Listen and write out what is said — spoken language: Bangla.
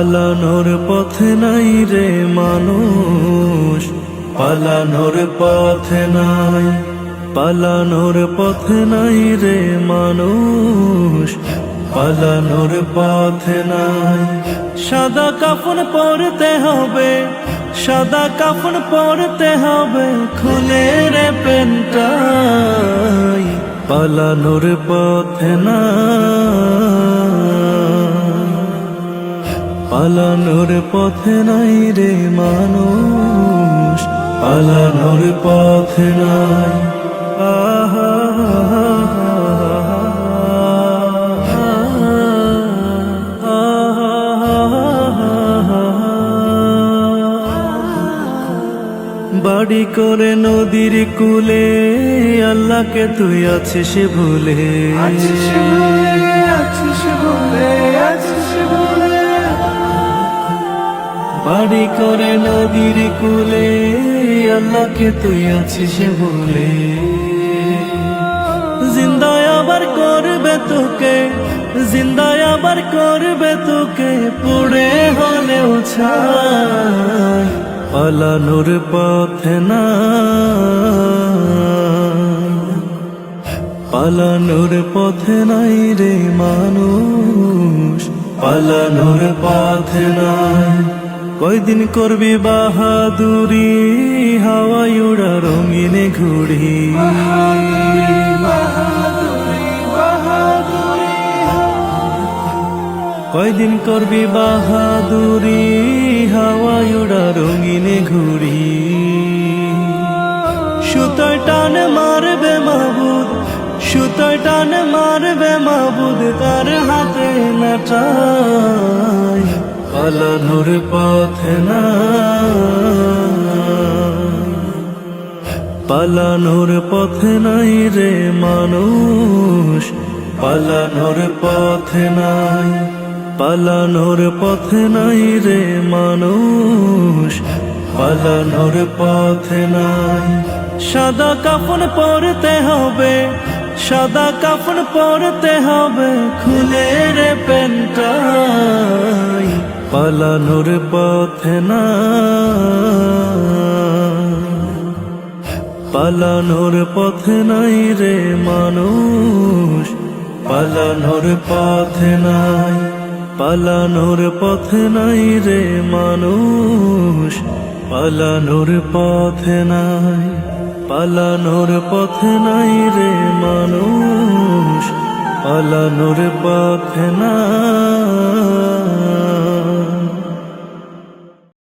পালানোর পথে নাই রে মানুষ, পালানোর পথে নাই, পালানোর পথে নাই রে মানুষ, পালানোর পথে নাই। সাদা কাফন পরতে হবে, সাদা কাফন পরতে হবে, খুলে রে পেনটাই, পালানোর পথে নাই, পালানোর পথে নাই রে মানুষ, পালানোর পথে নাই। আহা বাড়ি করে নদীর কূলে, আল্লাহকে তুই আছিস ভুলে, বাড়ি করে নদীর কূলে, আল্লাহকে তুই আছিস ভুলে। জিন্দায় আবার করবে তোকে, জিন্দায় আবার করবে তোকে, পুড়ে হলেও ছাই, পালানোর পথে নাই, পালানোর পথে নাই রে মানুষ, পালানোর পথে নাই। কয়দিন করবি বাহাদুরি, হাওয়ায় উড়া রঙিনে ঘুড়ি, কয়দিন করবি বাহাদুরি, হাওয়ায় উড়া রঙিনে ঘুড়ি। সুতোয় টান মারবে মাবুদ, সুতোয় টান মারবে মাবুদ, তার হাতে নাটাই, পালানোর পথে নাই, পালানোর পথে নাই রে মানুষ, পালানোর পথে নাই, পালানোর পথে নাই রে মানুষ, পালানোর পথে নাই। সাদা কাফন পরতে হবে, সাদা কাফন পরতে হবে, খুলে রে পেনটাই, পালানোর পথে নাই, পালানোর পথে নাই রে মানুষ, পালানোর পথে নাই, পালানোর পথে নাই রে মানুষ, পালানোর পথে নাই, পালানোর পথে নাই রে মানুষ, পালানোর পথে নাই।